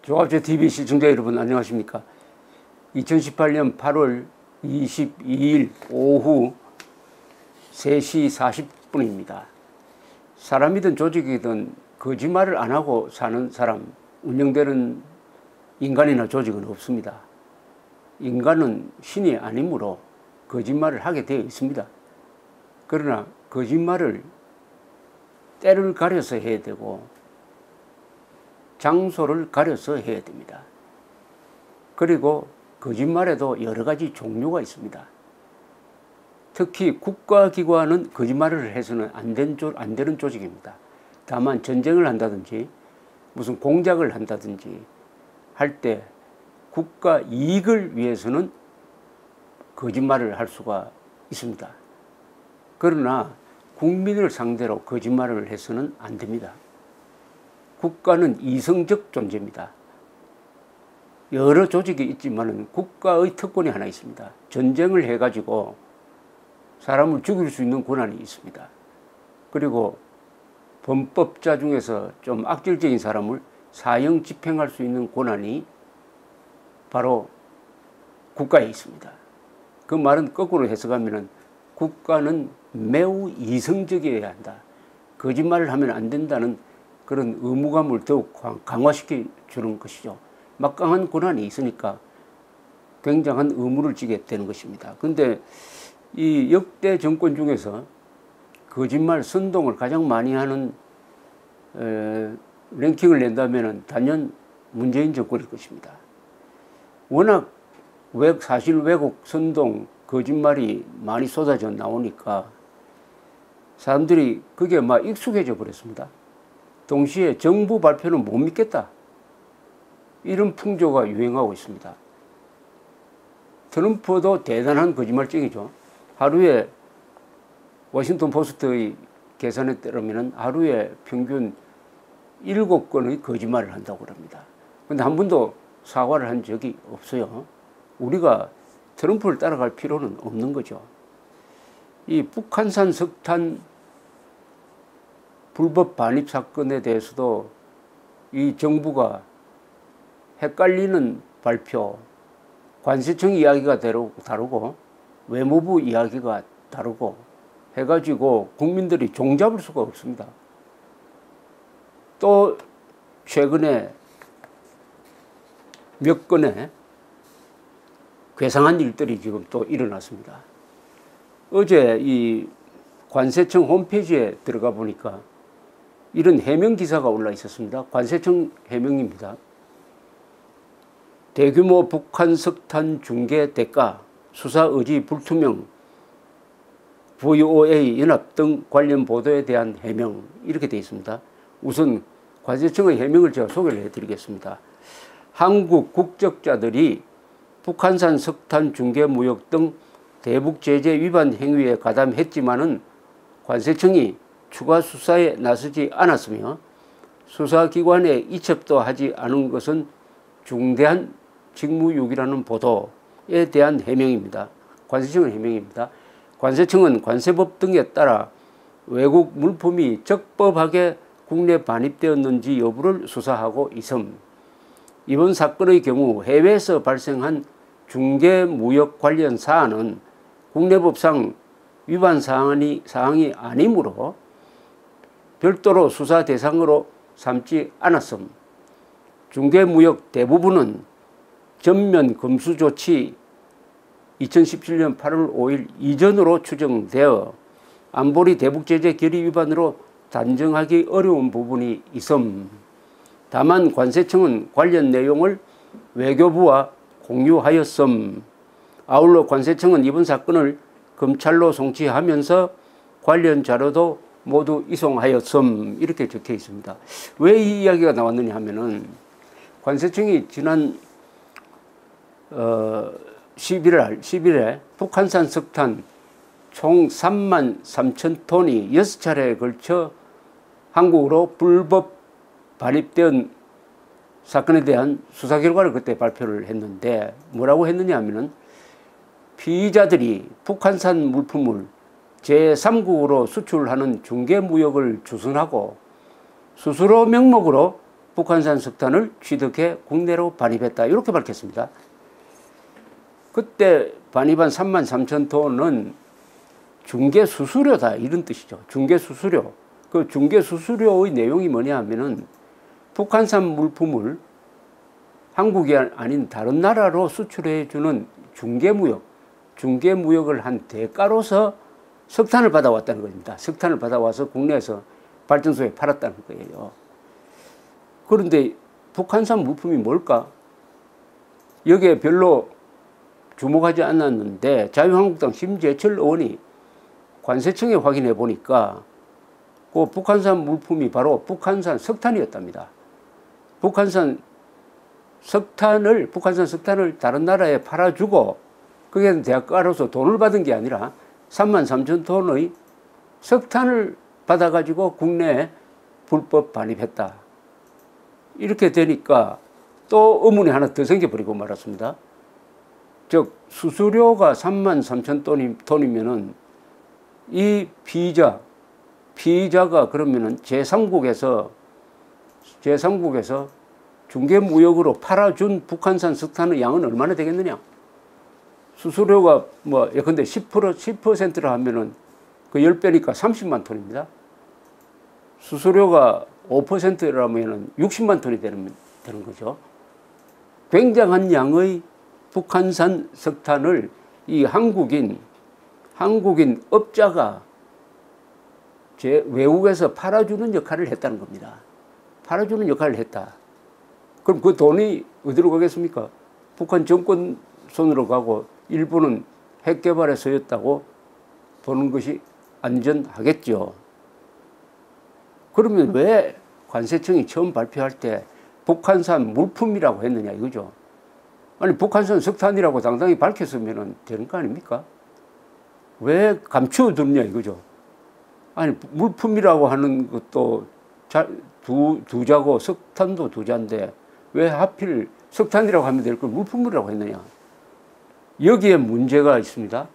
종합제TV 시청자 여러분 안녕하십니까. 2018년 8월 22일 오후 3시 40분입니다. 사람이든 조직이든 거짓말을 안 하고 사는 사람, 운영되는 인간이나 조직은 없습니다. 인간은 신이 아니므로 거짓말을 하게 되어 있습니다. 그러나 거짓말을 때를 가려서 해야 되고 장소를 가려서 해야 됩니다. 그리고 거짓말에도 여러 가지 종류가 있습니다. 특히 국가기관은 거짓말을 해서는 안 되는 조직입니다. 다만 전쟁을 한다든지 무슨 공작을 한다든지 할 때 국가 이익을 위해서는 거짓말을 할 수가 있습니다. 그러나 국민을 상대로 거짓말을 해서는 안 됩니다. 국가는 이성적 존재입니다. 여러 조직이 있지만 국가의 특권이 하나 있습니다. 전쟁을 해가지고 사람을 죽일 수 있는 권한이 있습니다. 그리고 범법자 중에서 좀 악질적인 사람을 사형 집행할 수 있는 권한이 바로 국가에 있습니다. 그 말은 거꾸로 해석하면 국가는 매우 이성적이어야 한다. 거짓말을 하면 안 된다는 그런 의무감을 더욱 강화시켜 주는 것이죠. 막강한 권한이 있으니까 굉장한 의무를 지게 되는 것입니다. 그런데 이 역대 정권 중에서 거짓말 선동을 가장 많이 하는 랭킹을 낸다면 단연 문재인 정권일 것입니다. 워낙 사실 왜곡, 선동, 거짓말이 많이 쏟아져 나오니까 사람들이 그게 막 익숙해져 버렸습니다. 동시에 정부 발표는 못 믿겠다. 이런 풍조가 유행하고 있습니다. 트럼프도 대단한 거짓말쟁이죠. 하루에 워싱턴 포스트의 계산에 따르면 하루에 평균 7건의 거짓말을 한다고 합니다. 그런데 한 번도 사과를 한 적이 없어요. 우리가 트럼프를 따라갈 필요는 없는 거죠. 이 북한산 석탄 불법 반입 사건에 대해서도 이 정부가 헷갈리는 발표, 관세청 이야기가 다르고 외무부 이야기가 다르고 해가지고 국민들이 종잡을 수가 없습니다. 또 최근에 몇 건의 괴상한 일들이 지금 또 일어났습니다. 어제 이 관세청 홈페이지에 들어가 보니까 이런 해명 기사가 올라 있었습니다. 관세청 해명입니다. 대규모 북한 석탄 중개 대가, 수사 의지 불투명, VOA 연합 등 관련 보도에 대한 해명 이렇게 되어 있습니다. 우선 관세청의 해명을 제가 소개를 해드리겠습니다. 한국 국적자들이 북한산 석탄 중개 무역 등 대북 제재 위반 행위에 가담했지만은 관세청이 추가 수사에 나서지 않았으며 수사기관에 이첩도 하지 않은 것은 중대한 직무유기라는 보도에 대한 해명입니다. 관세청의 해명입니다. 관세청은 관세법 등에 따라 외국 물품이 적법하게 국내 반입되었는지 여부를 수사하고 있음. 이번 사건의 경우 해외에서 발생한 중개무역 관련 사안은 국내법상 위반 사항이 아니므로 별도로 수사 대상으로 삼지 않았음. 중개무역 대부분은 전면 검수 조치 2017년 8월 5일 이전으로 추정되어 안보리 대북제재 결의 위반으로 단정하기 어려운 부분이 있음. 다만 관세청은 관련 내용을 외교부와 공유하였음. 아울러 관세청은 이번 사건을 검찰로 송치하면서 관련 자료도 모두 이송하였음. 이렇게 적혀 있습니다. 왜 이 이야기가 나왔느냐 하면은 관세청이 지난 11일에 북한산 석탄 총 33,000톤이 6차례에 걸쳐 한국으로 불법 반입된 사건에 대한 수사 결과를 그때 발표를 했는데 뭐라고 했느냐 하면은 피의자들이 북한산 물품을 제3국으로 수출하는 중개무역을 주선하고 수수료 명목으로 북한산 석탄을 취득해 국내로 반입했다. 이렇게 밝혔습니다. 그때 반입한 33,000톤은 중개수수료다 이런 뜻이죠. 중개수수료. 그 중개수수료의 내용이 뭐냐 하면은 북한산 물품을 한국이 아닌 다른 나라로 수출해 주는 중개무역을 한 대가로서 석탄을 받아왔다는 겁니다. 석탄을 받아와서 국내에서 발전소에 팔았다는 거예요. 그런데 북한산 물품이 뭘까? 여기에 별로 주목하지 않았는데 자유한국당 심재철 의원이 관세청에 확인해 보니까 그 북한산 물품이 바로 북한산 석탄이었답니다. 북한산 석탄을 다른 나라에 팔아주고 그게 대가로서 돈을 받은 게 아니라 33,000톤의 석탄을 받아가지고 국내에 불법 반입했다. 이렇게 되니까 또 의문이 하나 더 생겨버리고 말았습니다. 즉 수수료가 33,000톤이면은 이 피의자가 그러면은 제3국에서 중개무역으로 팔아준 북한산 석탄의 양은 얼마나 되겠느냐? 수수료가 뭐 예컨대 10%라 하면은 그 10배니까 30만 톤입니다. 수수료가 5%라면은 60만 톤이 되는 거죠. 굉장한 양의 북한산 석탄을 이 한국인 업자가 외국에서 팔아주는 역할을 했다는 겁니다. 팔아주는 역할을 했다. 그럼 그 돈이 어디로 가겠습니까? 북한 정권 손으로 가고 일부는 핵 개발에 쓰였다고 보는 것이 안전하겠죠. 그러면 왜 관세청이 처음 발표할 때 북한산 물품이라고 했느냐 이거죠. 아니 북한산 석탄이라고 당당히 밝혔으면 되는 거 아닙니까? 왜 감추어두느냐 이거죠. 아니 물품이라고 하는 것도 두 자고 석탄도 두 자인데 왜 하필 석탄이라고 하면 될 걸 물품이라고 했느냐. 여기에 문제가 있습니다.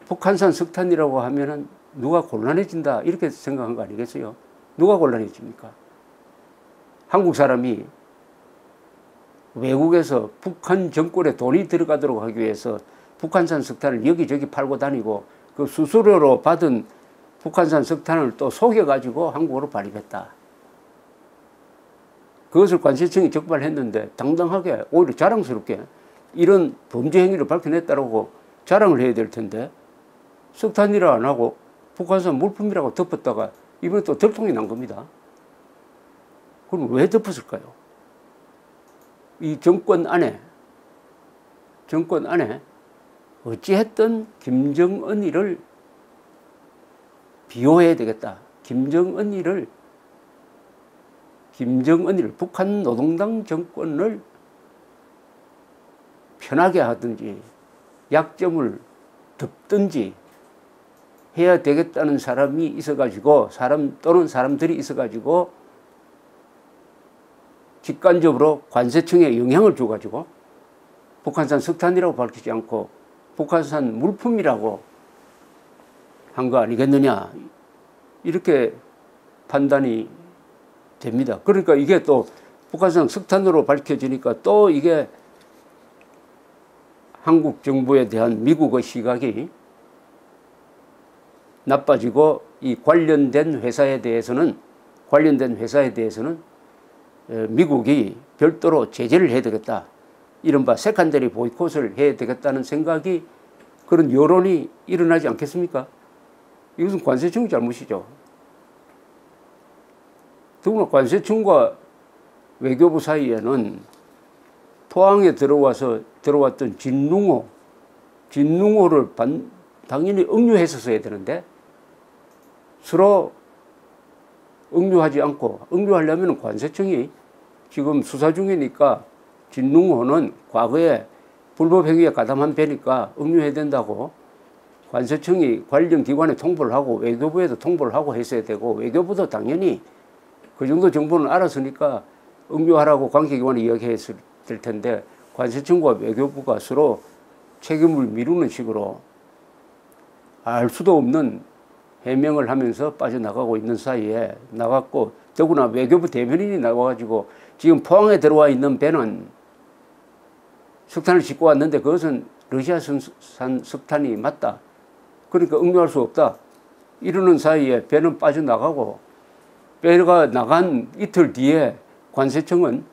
북한산 석탄이라고 하면은 누가 곤란해진다 이렇게 생각한 거 아니겠어요? 누가 곤란해집니까? 한국 사람이 외국에서 북한 정권에 돈이 들어가도록 하기 위해서 북한산 석탄을 여기저기 팔고 다니고 그 수수료로 받은 북한산 석탄을 또 속여가지고 한국으로 반입했다. 그것을 관세청이 적발했는데 당당하게 오히려 자랑스럽게 이런 범죄 행위를 밝혀냈다고 자랑을 해야 될 텐데 석탄이라 안 하고 북한산 물품이라고 덮었다가 이번에 또 들통이 난 겁니다. 그럼 왜 덮었을까요? 이 정권 안에 어찌했든 김정은이를 비호해야 되겠다. 김정은이를 북한 노동당 정권을 편하게 하든지 약점을 덮든지 해야 되겠다는 사람이 있어가지고 사람들이 있어가지고 직간접으로 관세청에 영향을 줘가지고 북한산 석탄이라고 밝히지 않고 북한산 물품이라고 한 거 아니겠느냐 이렇게 판단이 됩니다. 그러니까 이게 또 북한산 석탄으로 밝혀지니까 또 이게 한국 정부에 대한 미국의 시각이 나빠지고 이 관련된 회사에 대해서는 미국이 별도로 제재를 해야 되겠다. 이른바 세컨더리 보이콧을 해야 되겠다는 생각이 그런 여론이 일어나지 않겠습니까? 이것은 관세청 잘못이죠. 더구나 관세청과 외교부 사이에는 포항에 들어왔던 진룽호를 당연히 억류했었어야 되는데 서로 억류하지 않고 억류하려면 관세청이 지금 수사 중이니까 진룽호는 과거에 불법 행위에 가담한 배니까 억류해야 된다고 관세청이 관련 기관에 통보를 하고 외교부에도 통보를 하고 했어야 되고 외교부도 당연히 그 정도 정보는 알았으니까 억류하라고 관계기관에 이야기했을 텐데 관세청과 외교부가 서로 책임을 미루는 식으로 알 수도 없는 해명을 하면서 빠져나가고 있는 사이에 나갔고 더구나 외교부 대변인이 나와가지고 지금 포항에 들어와 있는 배는 석탄을 싣고 왔는데 그것은 러시아산 석탄이 맞다. 그러니까 응용할 수 없다. 이러는 사이에 배는 빠져나가고 배가 나간 이틀 뒤에 관세청은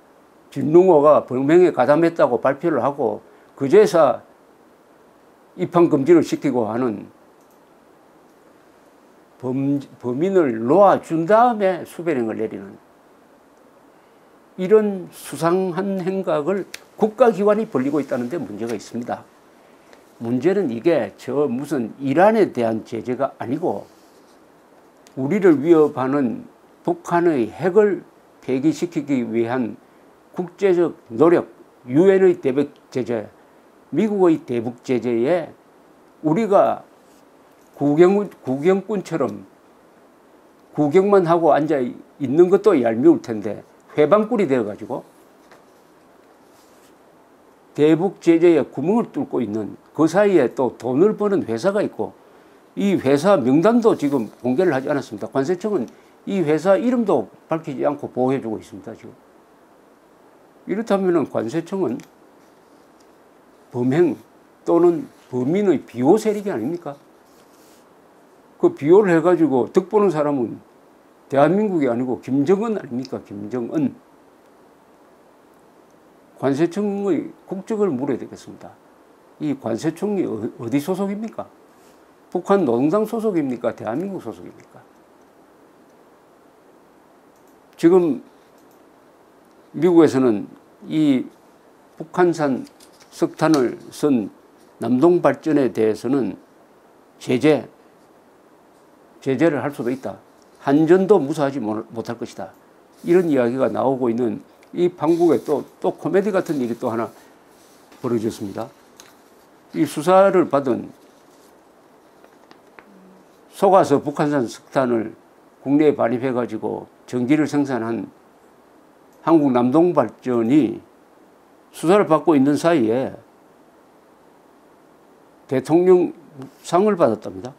진룽호가 범행에 가담했다고 발표를 하고 그제서 입항 금지를 시키고 하는 범인을 놓아준 다음에 수배령을 내리는 이런 수상한 행각을 국가기관이 벌이고 있다는 데 문제가 있습니다. 문제는 이게 저 무슨 이란에 대한 제재가 아니고 우리를 위협하는 북한의 핵을 폐기시키기 위한 국제적 노력, 유엔의 대북 제재, 미국의 대북 제재에 우리가 구경꾼처럼 구경만 하고 앉아 있는 것도 얄미울 텐데 회방꾼이 되어가지고 대북 제재에 구멍을 뚫고 있는 그 사이에 또 돈을 버는 회사가 있고 이 회사 명단도 지금 공개를 하지 않았습니다. 관세청은 이 회사 이름도 밝히지 않고 보호해주고 있습니다. 지금. 이렇다면 관세청은 범행 또는 범인의 비호 세력이 아닙니까? 그 비호를 해가지고 득보는 사람은 대한민국이 아니고 김정은 아닙니까? 김정은. 관세청의 국적을 물어야 되겠습니다. 이 관세청이 어디 소속입니까? 북한 노동당 소속입니까? 대한민국 소속입니까? 지금 미국에서는 이 북한산 석탄을 쓴 남동발전에 대해서는 제재를 할 수도 있다. 한전도 무사하지 못할 것이다. 이런 이야기가 나오고 있는 이 판국에 또 코미디 같은 일이 또 하나 벌어졌습니다. 이 수사를 받은 속아서 북한산 석탄을 국내에 반입해가지고 전기를 생산한 한국 남동발전이 수사를 받고 있는 사이에 대통령상을 받았답니다.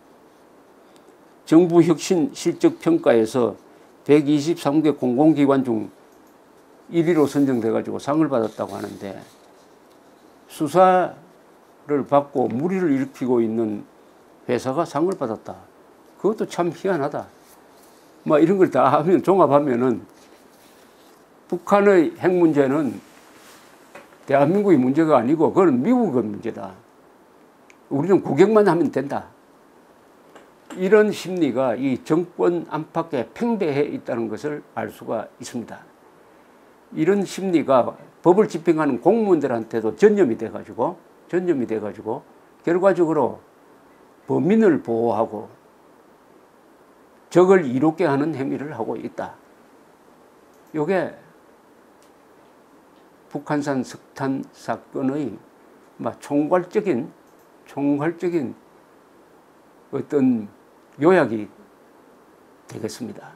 정부혁신 실적평가에서 123개 공공기관 중 1위로 선정돼가지고 상을 받았다고 하는데 수사를 받고 물의를 일으키고 있는 회사가 상을 받았다. 그것도 참 희한하다. 뭐 이런 걸 다 하면 종합하면은 북한의 핵 문제는 대한민국의 문제가 아니고 그건 미국의 문제다. 우리는 구경만 하면 된다. 이런 심리가 이 정권 안팎에 팽배해 있다는 것을 알 수가 있습니다. 이런 심리가 법을 집행하는 공무원들한테도 전염이 돼가지고 결과적으로 범인을 보호하고 적을 이롭게 하는 행위를 하고 있다. 이게 북한산 석탄 사건의 총괄적인 어떤 요약이 되겠습니다.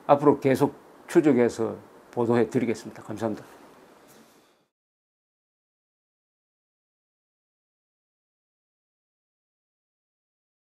앞으로 계속 추적해서 보도해 드리겠습니다. 감사합니다.